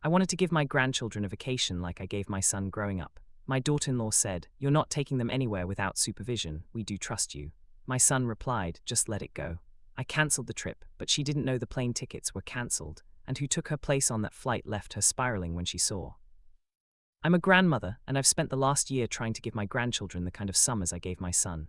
I wanted to give my grandchildren a vacation like I gave my son growing up. My daughter-in-law said, "You're not taking them anywhere without supervision. We do trust you." My son replied, "Just let it go." I cancelled the trip, but she didn't know the plane tickets were cancelled, and who took her place on that flight left her spiraling when she saw. I'm a grandmother, and I've spent the last year trying to give my grandchildren the kind of summers I gave my son.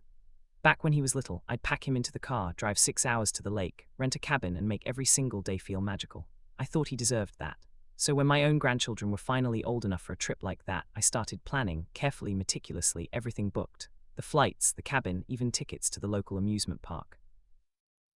Back when he was little, I'd pack him into the car, drive 6 hours to the lake, rent a cabin, and make every single day feel magical. I thought he deserved that. So when my own grandchildren were finally old enough for a trip like that, I started planning, carefully, meticulously, everything booked. The flights, the cabin, even tickets to the local amusement park.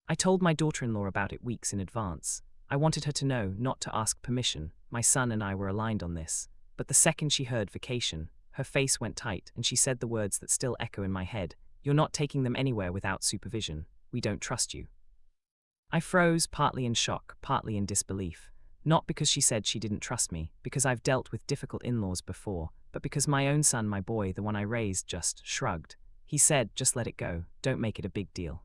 I told my daughter-in-law about it weeks in advance. I wanted her to know, not to ask permission. My son and I were aligned on this. But the second she heard vacation, her face went tight and she said the words that still echo in my head, "You're not taking them anywhere without supervision. We don't trust you." I froze, partly in shock, partly in disbelief. Not because she said she didn't trust me, because I've dealt with difficult in-laws before, but because my own son, my boy, the one I raised, just shrugged. He said, "Just let it go. Don't make it a big deal."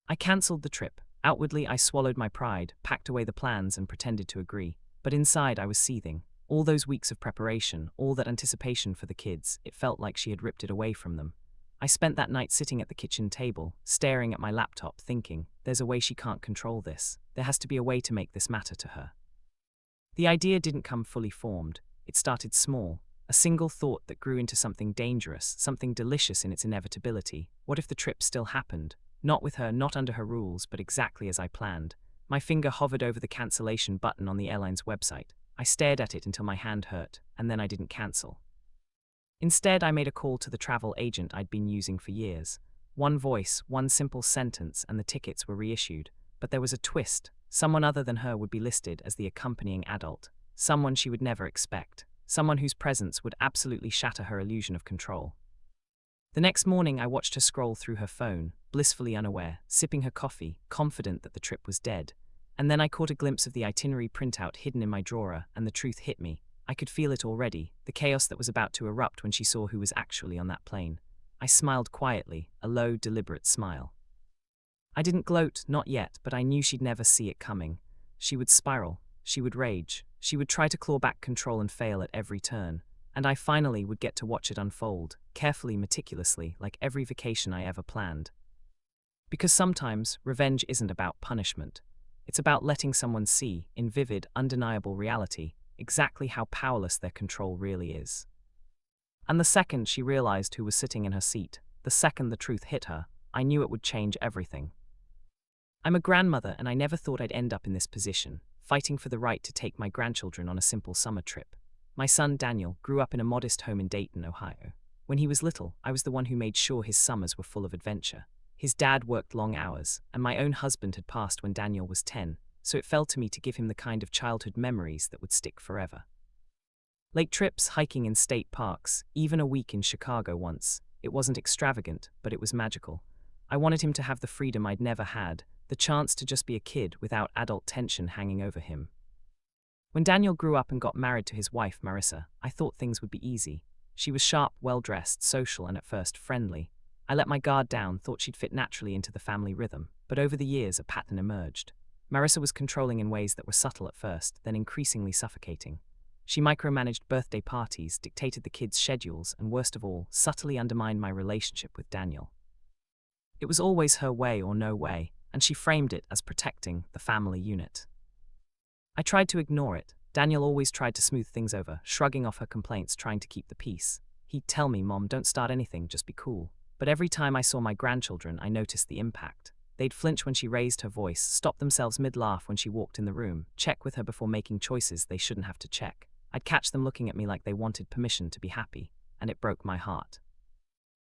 I cancelled the trip. Outwardly, I swallowed my pride, packed away the plans, and pretended to agree. But inside, I was seething. All those weeks of preparation, all that anticipation for the kids, it felt like she had ripped it away from them. I spent that night sitting at the kitchen table, staring at my laptop, thinking, there's a way she can't control this. There has to be a way to make this matter to her. The idea didn't come fully formed. It started small. A single thought that grew into something dangerous, something delicious in its inevitability. What if the trip still happened? Not with her, not under her rules, but exactly as I planned. My finger hovered over the cancellation button on the airline's website. I stared at it until my hand hurt, and then I didn't cancel. Instead, I made a call to the travel agent I'd been using for years. One voice, one simple sentence, and the tickets were reissued. But there was a twist. Someone other than her would be listed as the accompanying adult. Someone she would never expect. Someone whose presence would absolutely shatter her illusion of control. The next morning, I watched her scroll through her phone, blissfully unaware, sipping her coffee, confident that the trip was dead. And then I caught a glimpse of the itinerary printout hidden in my drawer, and the truth hit me. I could feel it already, the chaos that was about to erupt when she saw who was actually on that plane. I smiled quietly, a low, deliberate smile. I didn't gloat, not yet, but I knew she'd never see it coming. She would spiral, she would rage, she would try to claw back control and fail at every turn. And I finally would get to watch it unfold, carefully, meticulously, like every vacation I ever planned. Because sometimes, revenge isn't about punishment. It's about letting someone see, in vivid, undeniable reality, exactly how powerless their control really is. And the second she realized who was sitting in her seat, the second the truth hit her, I knew it would change everything. I'm a grandmother, and I never thought I'd end up in this position, fighting for the right to take my grandchildren on a simple summer trip. My son, Daniel, grew up in a modest home in Dayton, Ohio. When he was little, I was the one who made sure his summers were full of adventure. His dad worked long hours, and my own husband had passed when Daniel was 10, so it fell to me to give him the kind of childhood memories that would stick forever. Lake trips, hiking in state parks, even a week in Chicago once. It wasn't extravagant, but it was magical. I wanted him to have the freedom I'd never had, the chance to just be a kid without adult tension hanging over him. When Daniel grew up and got married to his wife, Marissa, I thought things would be easy. She was sharp, well-dressed, social, and at first friendly. I let my guard down, thought she'd fit naturally into the family rhythm, but over the years a pattern emerged. Marissa was controlling in ways that were subtle at first, then increasingly suffocating. She micromanaged birthday parties, dictated the kids' schedules, and worst of all, subtly undermined my relationship with Daniel. It was always her way or no way, and she framed it as protecting the family unit. I tried to ignore it. Daniel always tried to smooth things over, shrugging off her complaints, trying to keep the peace. He'd tell me, "Mom, don't start anything, just be cool." But every time I saw my grandchildren, I noticed the impact. They'd flinch when she raised her voice, stop themselves mid-laugh when she walked in the room, check with her before making choices they shouldn't have to check. I'd catch them looking at me like they wanted permission to be happy, and it broke my heart.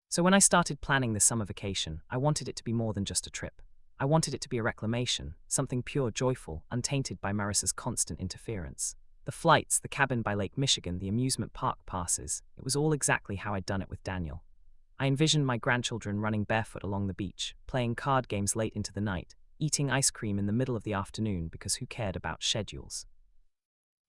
So when I started planning this summer vacation, I wanted it to be more than just a trip. I wanted it to be a reclamation, something pure, joyful, untainted by Marissa's constant interference. The flights, the cabin by Lake Michigan, the amusement park passes, it was all exactly how I'd done it with Daniel. I envisioned my grandchildren running barefoot along the beach, playing card games late into the night, eating ice cream in the middle of the afternoon because who cared about schedules?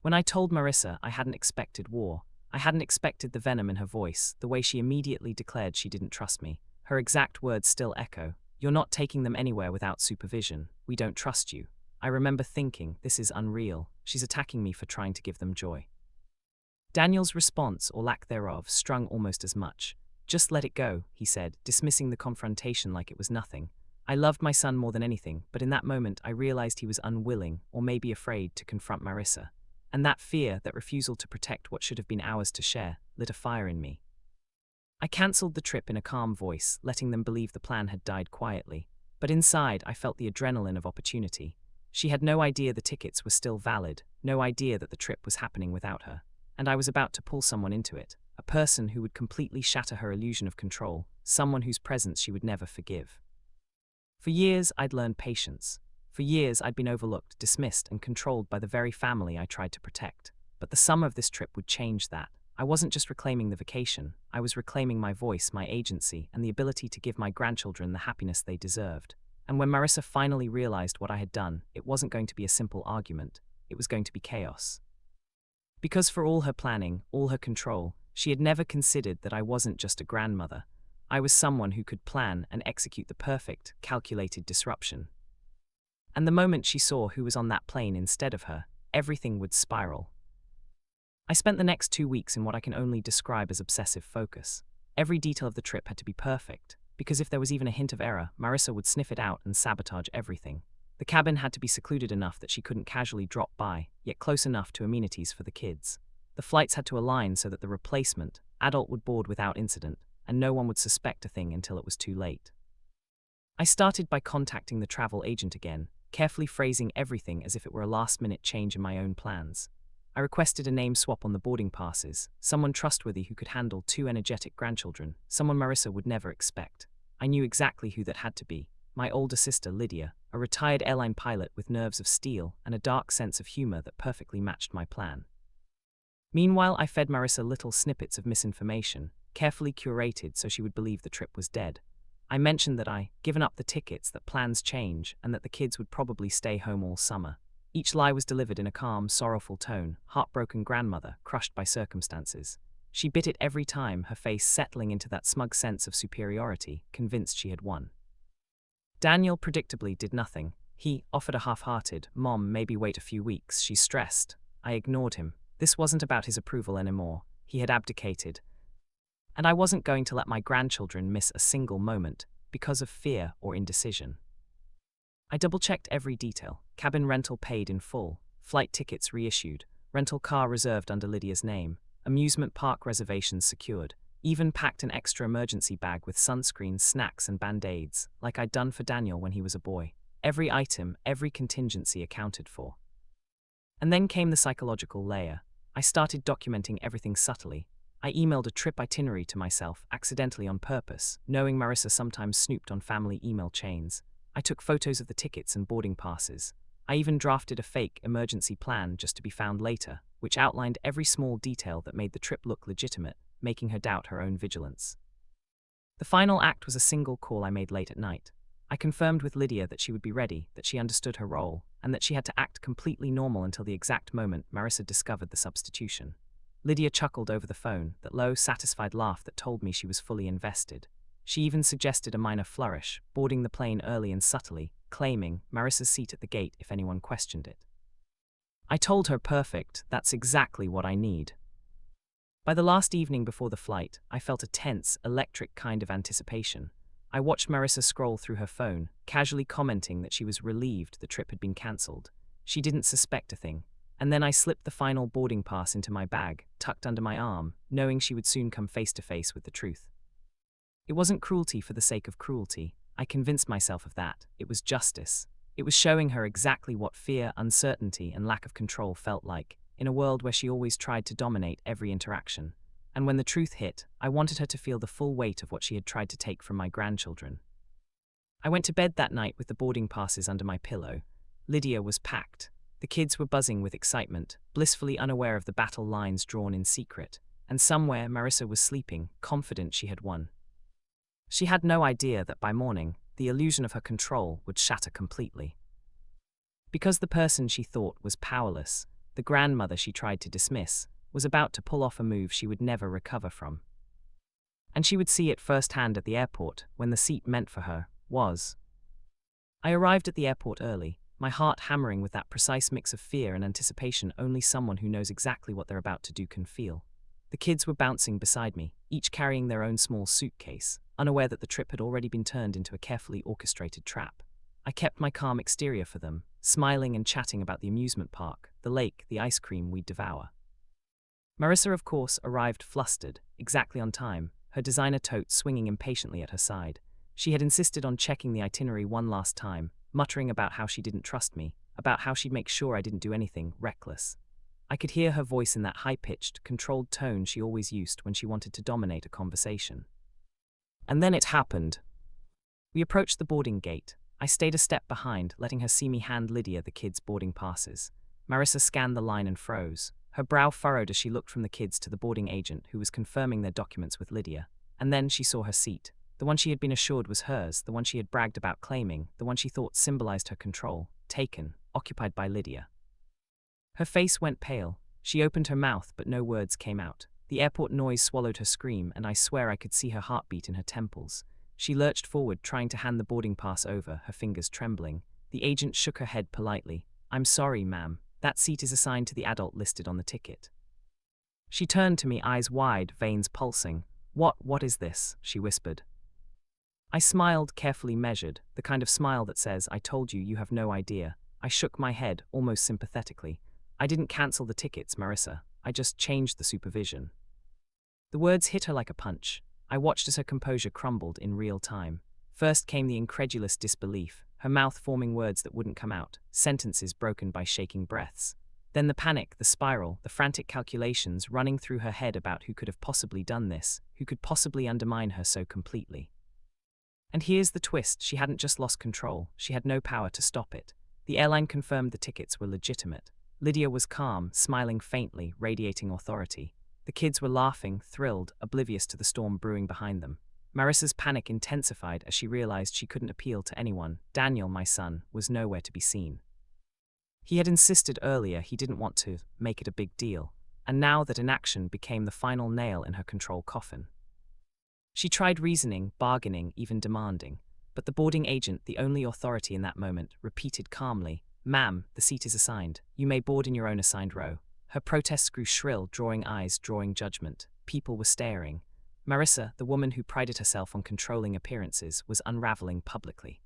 When I told Marissa I hadn't expected war, I hadn't expected the venom in her voice, the way she immediately declared she didn't trust me. Her exact words still echo, "You're not taking them anywhere without supervision. We don't trust you." I remember thinking, this is unreal. She's attacking me for trying to give them joy. Daniel's response, or lack thereof, stung almost as much. Just let it go, he said, dismissing the confrontation like it was nothing. I loved my son more than anything, but in that moment I realized he was unwilling, or maybe afraid, to confront Marissa. And that fear, that refusal to protect what should have been ours to share, lit a fire in me. I cancelled the trip in a calm voice, letting them believe the plan had died quietly. But inside, I felt the adrenaline of opportunity. She had no idea the tickets were still valid, no idea that the trip was happening without her. And I was about to pull someone into it, a person who would completely shatter her illusion of control, someone whose presence she would never forgive. For years, I'd learned patience. For years, I'd been overlooked, dismissed, and controlled by the very family I tried to protect. But the sum of this trip would change that. I wasn't just reclaiming the vacation, I was reclaiming my voice, my agency, and the ability to give my grandchildren the happiness they deserved. And when Marissa finally realized what I had done, it wasn't going to be a simple argument, it was going to be chaos. Because for all her planning, all her control, she had never considered that I wasn't just a grandmother. I was someone who could plan and execute the perfect, calculated disruption. And the moment she saw who was on that plane instead of her, everything would spiral. I spent the next 2 weeks in what I can only describe as obsessive focus. Every detail of the trip had to be perfect, because if there was even a hint of error, Marissa would sniff it out and sabotage everything. The cabin had to be secluded enough that she couldn't casually drop by, yet close enough to amenities for the kids. The flights had to align so that the replacement, adult, would board without incident, and no one would suspect a thing until it was too late. I started by contacting the travel agent again, carefully phrasing everything as if it were a last-minute change in my own plans. I requested a name swap on the boarding passes, someone trustworthy who could handle 2 energetic grandchildren, someone Marissa would never expect. I knew exactly who that had to be. My older sister, Lydia, a retired airline pilot with nerves of steel and a dark sense of humor that perfectly matched my plan. Meanwhile, I fed Marissa little snippets of misinformation, carefully curated so she would believe the trip was dead. I mentioned that I given up the tickets, that plans change, and that the kids would probably stay home all summer. Each lie was delivered in a calm, sorrowful tone, heartbroken grandmother, crushed by circumstances. She bit it every time, her face settling into that smug sense of superiority, convinced she had won. Daniel predictably did nothing. He offered a half-hearted, "Mom, maybe wait a few weeks," she stressed. I ignored him. This wasn't about his approval anymore. He had abdicated. And I wasn't going to let my grandchildren miss a single moment, because of fear or indecision. I double-checked every detail. Cabin rental paid in full, flight tickets reissued, rental car reserved under Lydia's name, amusement park reservations secured, even packed an extra emergency bag with sunscreen, snacks, and band-aids, like I'd done for Daniel when he was a boy. Every item, every contingency accounted for. And then came the psychological layer. I started documenting everything subtly. I emailed a trip itinerary to myself, accidentally on purpose, knowing Marissa sometimes snooped on family email chains. I took photos of the tickets and boarding passes. I even drafted a fake emergency plan just to be found later, which outlined every small detail that made the trip look legitimate, making her doubt her own vigilance. The final act was a single call I made late at night. I confirmed with Lydia that she would be ready, that she understood her role, and that she had to act completely normal until the exact moment Marissa discovered the substitution. Lydia chuckled over the phone, that low, satisfied laugh that told me she was fully invested. She even suggested a minor flourish, boarding the plane early and subtly, claiming Marissa's seat at the gate if anyone questioned it. I told her, perfect, that's exactly what I need. By the last evening before the flight, I felt a tense, electric kind of anticipation. I watched Marissa scroll through her phone, casually commenting that she was relieved the trip had been cancelled. She didn't suspect a thing. And then I slipped the final boarding pass into my bag, tucked under my arm, knowing she would soon come face to face with the truth. It wasn't cruelty for the sake of cruelty. I convinced myself of that. It was justice. It was showing her exactly what fear, uncertainty, and lack of control felt like, in a world where she always tried to dominate every interaction. And when the truth hit, I wanted her to feel the full weight of what she had tried to take from my grandchildren. I went to bed that night with the boarding passes under my pillow. Lydia was packed. The kids were buzzing with excitement, blissfully unaware of the battle lines drawn in secret. And somewhere, Marissa was sleeping, confident she had won. She had no idea that by morning, the illusion of her control would shatter completely. Because the person she thought was powerless, the grandmother she tried to dismiss, was about to pull off a move she would never recover from. And she would see it firsthand at the airport, when the seat meant for her was. I arrived at the airport early, my heart hammering with that precise mix of fear and anticipation only someone who knows exactly what they're about to do can feel. The kids were bouncing beside me, each carrying their own small suitcase, unaware that the trip had already been turned into a carefully orchestrated trap. I kept my calm exterior for them, smiling and chatting about the amusement park, the lake, the ice cream we'd devour. Marissa, of course, arrived flustered, exactly on time, her designer tote swinging impatiently at her side. She had insisted on checking the itinerary one last time, muttering about how she didn't trust me, about how she'd make sure I didn't do anything reckless. I could hear her voice in that high-pitched, controlled tone she always used when she wanted to dominate a conversation. And then it happened. We approached the boarding gate. I stayed a step behind, letting her see me hand Lydia the kids' boarding passes. Marissa scanned the line and froze. Her brow furrowed as she looked from the kids to the boarding agent who was confirming their documents with Lydia. And then she saw her seat. The one she had been assured was hers, the one she had bragged about claiming, the one she thought symbolized her control, taken, occupied by Lydia. Her face went pale. She opened her mouth, but no words came out. The airport noise swallowed her scream, and I swear I could see her heartbeat in her temples. She lurched forward, trying to hand the boarding pass over, her fingers trembling. The agent shook her head politely. "I'm sorry, ma'am. That seat is assigned to the adult listed on the ticket." She turned to me, eyes wide, veins pulsing. What is this?" she whispered. I smiled, carefully measured, the kind of smile that says, "I told you, you have no idea." I shook my head, almost sympathetically. "I didn't cancel the tickets, Marissa. I just changed the supervision." The words hit her like a punch. I watched as her composure crumbled in real time. First came the incredulous disbelief, her mouth forming words that wouldn't come out, sentences broken by shaking breaths. Then the panic, the spiral, the frantic calculations running through her head about who could have possibly done this, who could possibly undermine her so completely. And here's the twist, she hadn't just lost control, she had no power to stop it. The airline confirmed the tickets were legitimate. Lydia was calm, smiling faintly, radiating authority. The kids were laughing, thrilled, oblivious to the storm brewing behind them. Marissa's panic intensified as she realized she couldn't appeal to anyone. Daniel, my son, was nowhere to be seen. He had insisted earlier he didn't want to make it a big deal, and now that inaction became the final nail in her control coffin. She tried reasoning, bargaining, even demanding, but the boarding agent, the only authority in that moment, repeated calmly, "Ma'am, the seat is assigned. You may board in your own assigned row." Her protests grew shrill, drawing eyes, drawing judgment. People were staring. Marissa, the woman who prided herself on controlling appearances, was unraveling publicly.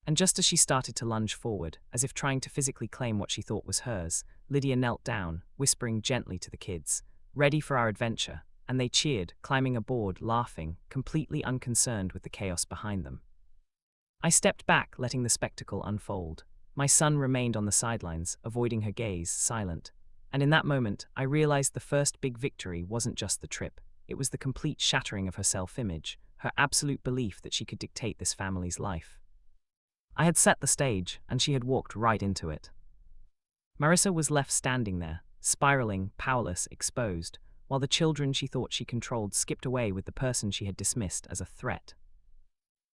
And just as she started to lunge forward, as if trying to physically claim what she thought was hers, Lydia knelt down, whispering gently to the kids, "Ready for our adventure," and they cheered, climbing aboard, laughing, completely unconcerned with the chaos behind them. I stepped back, letting the spectacle unfold. My son remained on the sidelines, avoiding her gaze, silent. And in that moment, I realized the first big victory wasn't just the trip. It was the complete shattering of her self-image, her absolute belief that she could dictate this family's life. I had set the stage, and she had walked right into it. Marissa was left standing there, spiraling, powerless, exposed, while the children she thought she controlled skipped away with the person she had dismissed as a threat.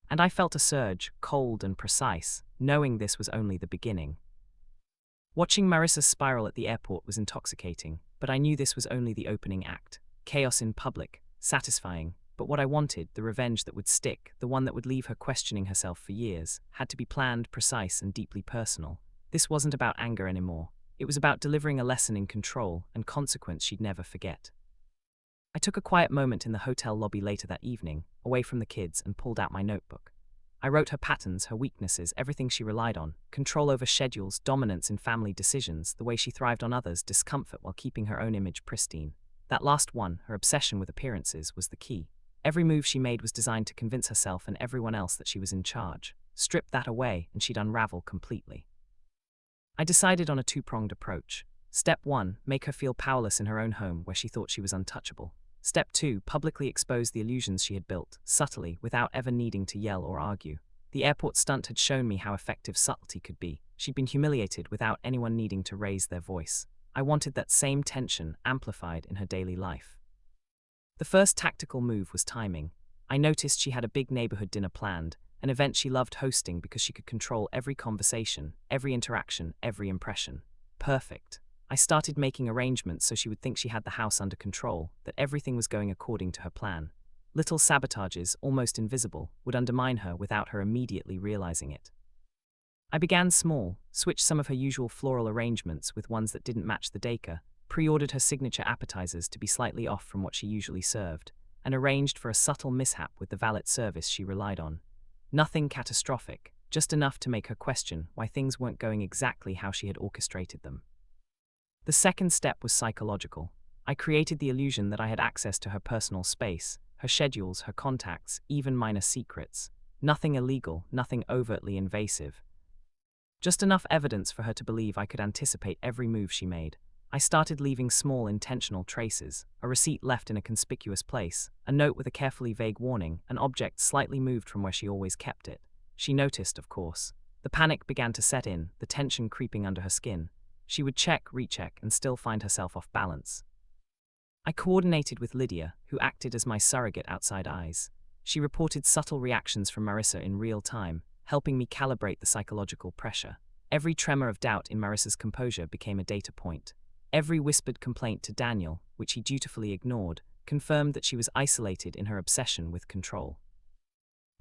And I felt a surge, cold and precise, knowing this was only the beginning. Watching Marissa spiral at the airport was intoxicating, but I knew this was only the opening act. Chaos in public, satisfying, but what I wanted, the revenge that would stick, the one that would leave her questioning herself for years, had to be planned, precise, and deeply personal. This wasn't about anger anymore. It was about delivering a lesson in control and consequence she'd never forget. I took a quiet moment in the hotel lobby later that evening, away from the kids, and pulled out my notebook. I wrote her patterns, her weaknesses, everything she relied on, control over schedules, dominance in family decisions, the way she thrived on others, discomfort while keeping her own image pristine. That last one, her obsession with appearances, was the key. Every move she made was designed to convince herself and everyone else that she was in charge. Strip that away, and she'd unravel completely. I decided on a two-pronged approach. Step 1, make her feel powerless in her own home where she thought she was untouchable. Step 2, publicly expose the illusions she had built, subtly, without ever needing to yell or argue. The airport stunt had shown me how effective subtlety could be. She'd been humiliated without anyone needing to raise their voice. I wanted that same tension amplified in her daily life. The first tactical move was timing. I noticed she had a big neighborhood dinner planned, an event she loved hosting because she could control every conversation, every interaction, every impression. Perfect. I started making arrangements so she would think she had the house under control, that everything was going according to her plan. Little sabotages, almost invisible, would undermine her without her immediately realizing it. I began small, switched some of her usual floral arrangements with ones that didn't match the decor, pre-ordered her signature appetizers to be slightly off from what she usually served, and arranged for a subtle mishap with the valet service she relied on. Nothing catastrophic, just enough to make her question why things weren't going exactly how she had orchestrated them. The second step was psychological. I created the illusion that I had access to her personal space, her schedules, her contacts, even minor secrets. Nothing illegal, nothing overtly invasive. Just enough evidence for her to believe I could anticipate every move she made. I started leaving small intentional traces, a receipt left in a conspicuous place, a note with a carefully vague warning, an object slightly moved from where she always kept it. She noticed, of course. The panic began to set in, the tension creeping under her skin. She would check, recheck, and still find herself off balance. I coordinated with Lydia, who acted as my surrogate outside eyes. She reported subtle reactions from Marissa in real time, helping me calibrate the psychological pressure. Every tremor of doubt in Marissa's composure became a data point. Every whispered complaint to Daniel, which he dutifully ignored, confirmed that she was isolated in her obsession with control.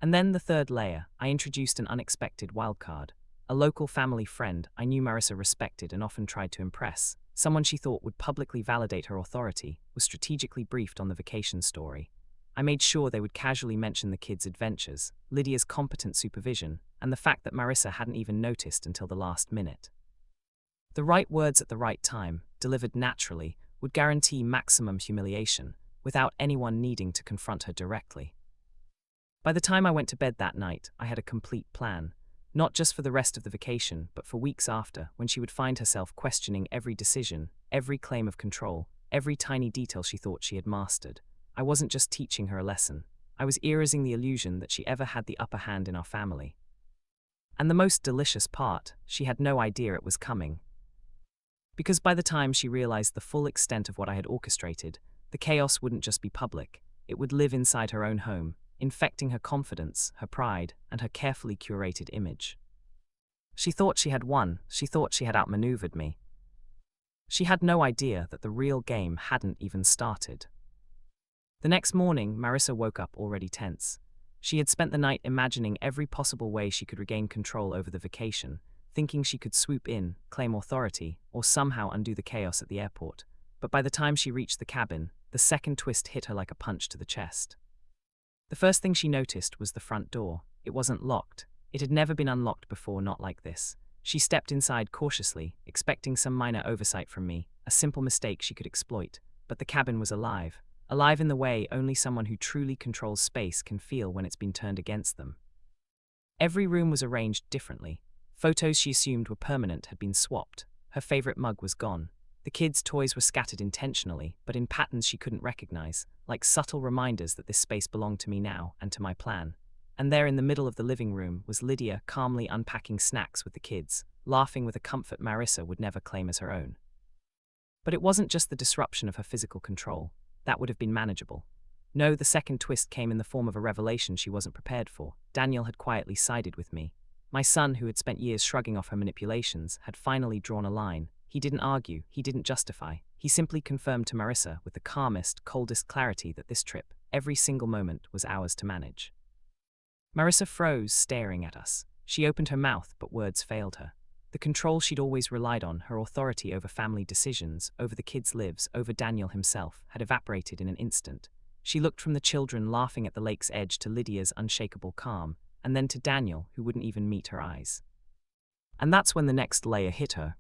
And then the third layer, I introduced an unexpected wildcard. A local family friend I knew Marissa respected and often tried to impress, someone she thought would publicly validate her authority, was strategically briefed on the vacation story. I made sure they would casually mention the kids' adventures, Lydia's competent supervision, and the fact that Marissa hadn't even noticed until the last minute. The right words at the right time, delivered naturally, would guarantee maximum humiliation, without anyone needing to confront her directly. By the time I went to bed that night, I had a complete plan. Not just for the rest of the vacation, but for weeks after, when she would find herself questioning every decision, every claim of control, every tiny detail she thought she had mastered. I wasn't just teaching her a lesson. I was erasing the illusion that she ever had the upper hand in our family. And the most delicious part, she had no idea it was coming. Because by the time she realized the full extent of what I had orchestrated, the chaos wouldn't just be public, it would live inside her own home, infecting her confidence, her pride, and her carefully curated image. She thought she had won, she thought she had outmaneuvered me. She had no idea that the real game hadn't even started. The next morning, Marissa woke up already tense. She had spent the night imagining every possible way she could regain control over the vacation, thinking she could swoop in, claim authority, or somehow undo the chaos at the airport. But by the time she reached the cabin, the second twist hit her like a punch to the chest. The first thing she noticed was the front door. It wasn't locked. It had never been unlocked before, not like this. She stepped inside cautiously, expecting some minor oversight from me, a simple mistake she could exploit. But the cabin was alive. Alive in the way only someone who truly controls space can feel when it's been turned against them. Every room was arranged differently. Photos she assumed were permanent had been swapped. Her favorite mug was gone. The kids' toys were scattered intentionally, but in patterns she couldn't recognize, like subtle reminders that this space belonged to me now and to my plan. And there in the middle of the living room was Lydia calmly unpacking snacks with the kids, laughing with a comfort Marissa would never claim as her own. But it wasn't just the disruption of her physical control. That would have been manageable. No, the second twist came in the form of a revelation she wasn't prepared for. Daniel had quietly sided with me. My son, who had spent years shrugging off her manipulations, had finally drawn a line. He didn't argue, he didn't justify. He simply confirmed to Marissa with the calmest, coldest clarity that this trip, every single moment, was ours to manage. Marissa froze, staring at us. She opened her mouth, but words failed her. The control she'd always relied on, her authority over family decisions, over the kids' lives, over Daniel himself, had evaporated in an instant. She looked from the children laughing at the lake's edge to Lydia's unshakable calm, and then to Daniel, who wouldn't even meet her eyes. And that's when the next layer hit her.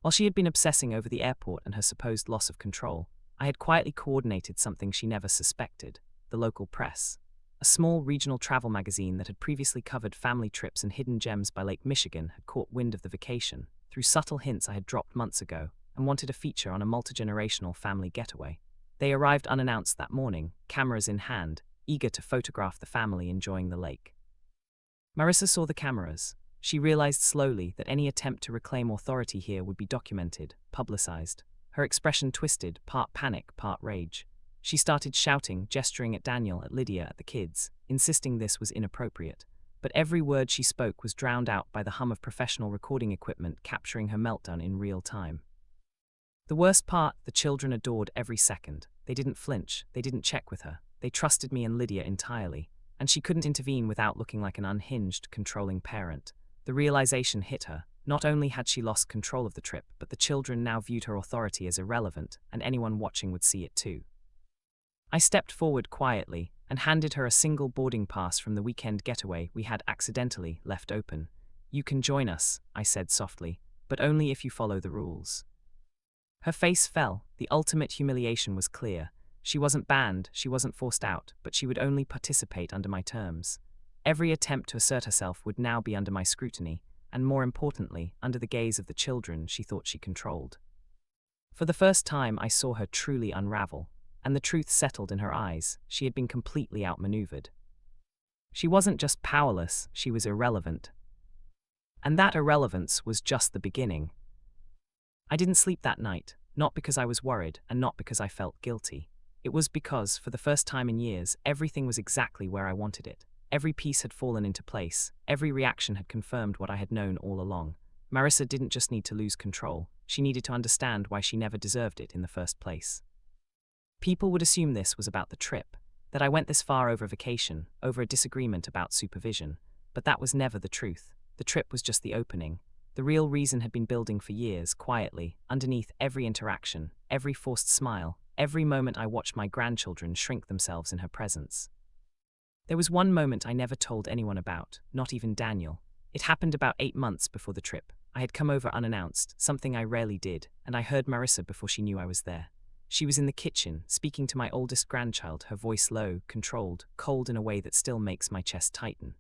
While she had been obsessing over the airport and her supposed loss of control, I had quietly coordinated something she never suspected: the local press. A small regional travel magazine that had previously covered family trips and hidden gems by Lake Michigan had caught wind of the vacation, through subtle hints I had dropped months ago, and wanted a feature on a multi-generational family getaway. They arrived unannounced that morning, cameras in hand, eager to photograph the family enjoying the lake. Marissa saw the cameras. She realized slowly that any attempt to reclaim authority here would be documented, publicized. Her expression twisted, part panic, part rage. She started shouting, gesturing at Daniel, at Lydia, at the kids, insisting this was inappropriate. But every word she spoke was drowned out by the hum of professional recording equipment capturing her meltdown in real time. The worst part, the children adored every second. They didn't flinch, they didn't check with her. They trusted me and Lydia entirely, and she couldn't intervene without looking like an unhinged, controlling parent. The realization hit her. Not only had she lost control of the trip, but the children now viewed her authority as irrelevant, and anyone watching would see it too. I stepped forward quietly and handed her a single boarding pass from the weekend getaway we had accidentally left open. "You can join us," I said softly, "but only if you follow the rules." Her face fell. The ultimate humiliation was clear. She wasn't banned, she wasn't forced out, but she would only participate under my terms. Every attempt to assert herself would now be under my scrutiny, and more importantly, under the gaze of the children she thought she controlled. For the first time, I saw her truly unravel, and the truth settled in her eyes. She had been completely outmaneuvered. She wasn't just powerless, she was irrelevant. And that irrelevance was just the beginning. I didn't sleep that night, not because I was worried and not because I felt guilty. It was because, for the first time in years, everything was exactly where I wanted it. Every piece had fallen into place, every reaction had confirmed what I had known all along. Marissa didn't just need to lose control, she needed to understand why she never deserved it in the first place. People would assume this was about the trip, that I went this far over vacation, over a disagreement about supervision, but that was never the truth. The trip was just the opening. The real reason had been building for years, quietly, underneath every interaction, every forced smile, every moment I watched my grandchildren shrink themselves in her presence. There was one moment I never told anyone about, not even Daniel. It happened about 8 months before the trip. I had come over unannounced, something I rarely did, and I heard Marissa before she knew I was there. She was in the kitchen, speaking to my oldest grandchild, her voice low, controlled, cold in a way that still makes my chest tighten.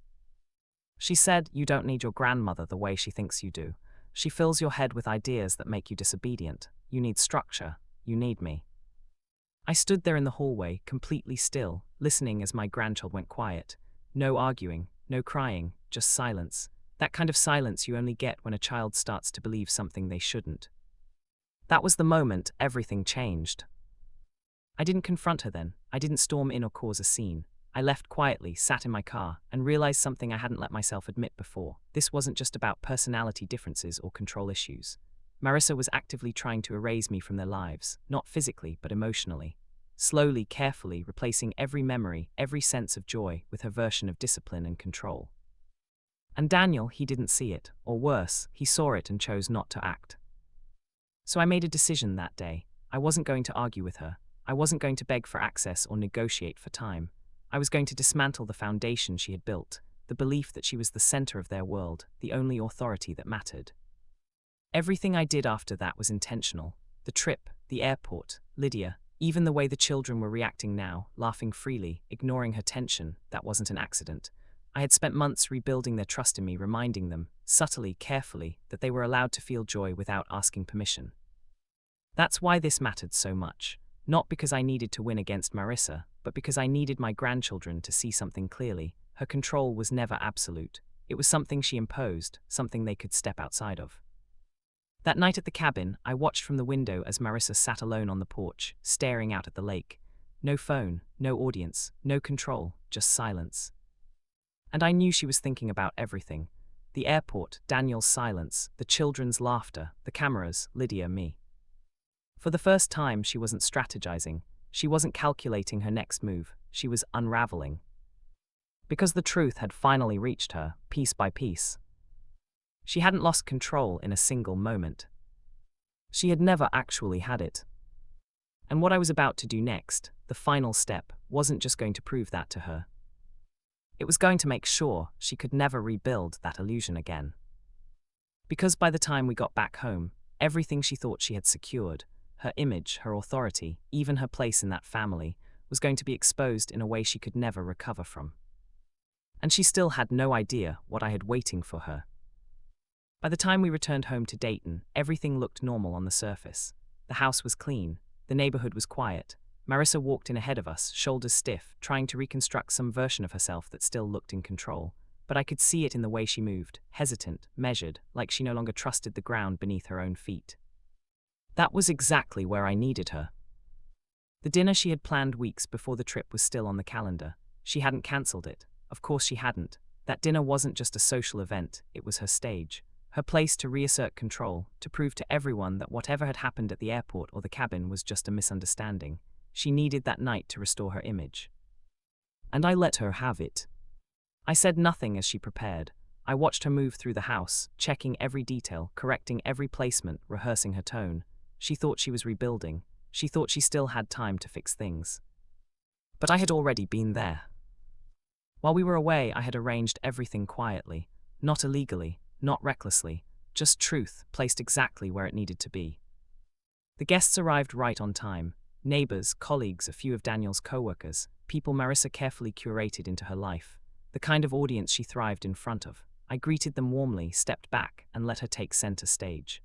She said, "You don't need your grandmother the way she thinks you do. She fills your head with ideas that make you disobedient. You need structure. You need me." I stood there in the hallway, completely still, listening as my grandchild went quiet. No arguing, no crying, just silence. That kind of silence you only get when a child starts to believe something they shouldn't. That was the moment everything changed. I didn't confront her then. I didn't storm in or cause a scene. I left quietly, sat in my car, and realized something I hadn't let myself admit before. This wasn't just about personality differences or control issues. Marissa was actively trying to erase me from their lives, not physically, but emotionally. Slowly, carefully, replacing every memory, every sense of joy with her version of discipline and control. And Daniel, he didn't see it, or worse, he saw it and chose not to act. So I made a decision that day. I wasn't going to argue with her. I wasn't going to beg for access or negotiate for time. I was going to dismantle the foundation she had built, the belief that she was the center of their world, the only authority that mattered. Everything I did after that was intentional. The trip, the airport, Lydia, even the way the children were reacting now, laughing freely, ignoring her tension, that wasn't an accident. I had spent months rebuilding their trust in me, reminding them, subtly, carefully, that they were allowed to feel joy without asking permission. That's why this mattered so much. Not because I needed to win against Marissa, but because I needed my grandchildren to see something clearly. Her control was never absolute. It was something she imposed, something they could step outside of. That night at the cabin, I watched from the window as Marissa sat alone on the porch, staring out at the lake. No phone, no audience, no control, just silence. And I knew she was thinking about everything. The airport, Daniel's silence, the children's laughter, the cameras, Lydia, me. For the first time, she wasn't strategizing. She wasn't calculating her next move. She was unraveling. Because the truth had finally reached her, piece by piece. She hadn't lost control in a single moment. She had never actually had it. And what I was about to do next, the final step, wasn't just going to prove that to her. It was going to make sure she could never rebuild that illusion again. Because by the time we got back home, everything she thought she had secured, her image, her authority, even her place in that family, was going to be exposed in a way she could never recover from. And she still had no idea what I had waiting for her. By the time we returned home to Dayton, everything looked normal on the surface. The house was clean, the neighborhood was quiet. Marissa walked in ahead of us, shoulders stiff, trying to reconstruct some version of herself that still looked in control. But I could see it in the way she moved, hesitant, measured, like she no longer trusted the ground beneath her own feet. That was exactly where I needed her. The dinner she had planned weeks before the trip was still on the calendar. She hadn't cancelled it. Of course she hadn't. That dinner wasn't just a social event, it was her stage. Her place to reassert control, to prove to everyone that whatever had happened at the airport or the cabin was just a misunderstanding. She needed that night to restore her image. And I let her have it. I said nothing as she prepared. I watched her move through the house, checking every detail, correcting every placement, rehearsing her tone. She thought she was rebuilding. She thought she still had time to fix things. But I had already been there. While we were away, I had arranged everything quietly, not illegally, not recklessly, just truth placed exactly where it needed to be. The guests arrived right on time. Neighbors, colleagues, a few of Daniel's co-workers, people Marissa carefully curated into her life, the kind of audience she thrived in front of. I greeted them warmly, stepped back, and let her take center stage.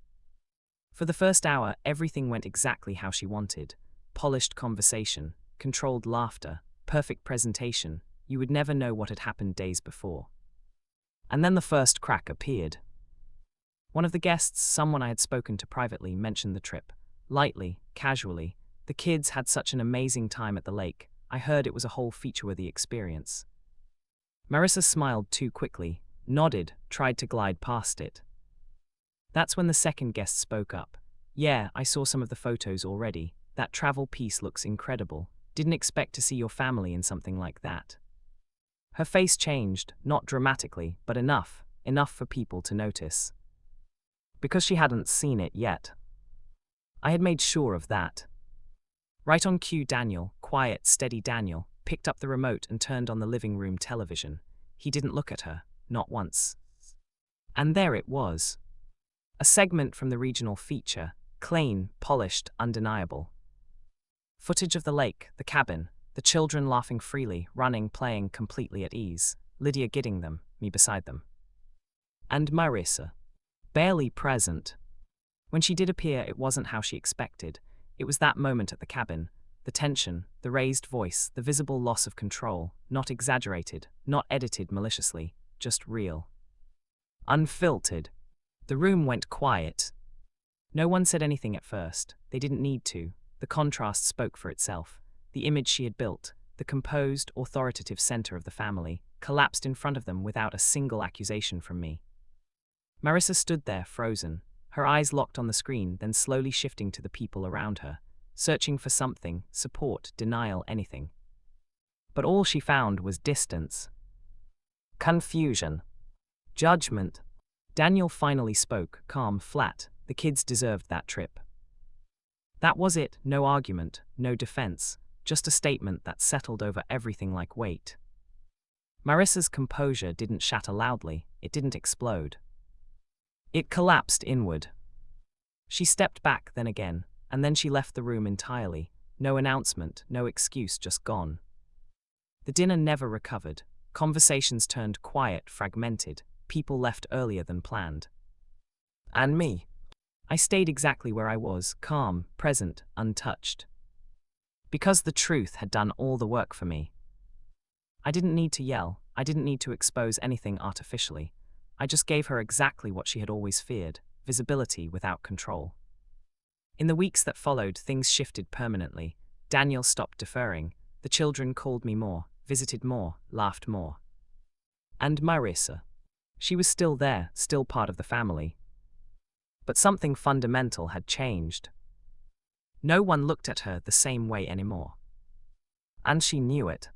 For the first hour, everything went exactly how she wanted. Polished conversation, controlled laughter, perfect presentation. You would never know what had happened days before. And then the first crack appeared. One of the guests, someone I had spoken to privately, mentioned the trip. Lightly, casually. The kids had such an amazing time at the lake. I heard it was a whole feature-worthy experience. Marissa smiled too quickly, nodded, tried to glide past it. That's when the second guest spoke up. Yeah, I saw some of the photos already. That travel piece looks incredible. Didn't expect to see your family in something like that. Her face changed, not dramatically, but enough for people to notice. Because she hadn't seen it yet. I had made sure of that. Right on cue, Daniel, quiet, steady Daniel, picked up the remote and turned on the living room television. He didn't look at her, not once. And there it was. A segment from the regional feature, clean, polished, undeniable. Footage of the lake, the cabin, the children laughing freely, running, playing, completely at ease. Lydia getting them, me beside them. And Marissa. Barely present. When she did appear, it wasn't how she expected. It was that moment at the cabin. The tension, the raised voice, the visible loss of control. Not exaggerated, not edited maliciously, just real. Unfiltered. The room went quiet. No one said anything at first. They didn't need to. The contrast spoke for itself. The image she had built, the composed, authoritative center of the family, collapsed in front of them without a single accusation from me. Marissa stood there, frozen, her eyes locked on the screen, then slowly shifting to the people around her, searching for something, support, denial, anything. But all she found was distance. Confusion. Judgment. Daniel finally spoke, calm, flat. The kids deserved that trip. That was it, no argument, no defense, just a statement that settled over everything like weight. Marissa's composure didn't shatter loudly, it didn't explode. It collapsed inward. She stepped back then again, and then she left the room entirely. No announcement, no excuse, just gone. The dinner never recovered. Conversations turned quiet, fragmented. People left earlier than planned. And me. I stayed exactly where I was, calm, present, untouched. Because the truth had done all the work for me. I didn't need to yell, I didn't need to expose anything artificially. I just gave her exactly what she had always feared, visibility without control. In the weeks that followed, things shifted permanently. Daniel stopped deferring. The children called me more, visited more, laughed more. And Marissa. She was still there, still part of the family. But something fundamental had changed. No one looked at her the same way anymore. And she knew it.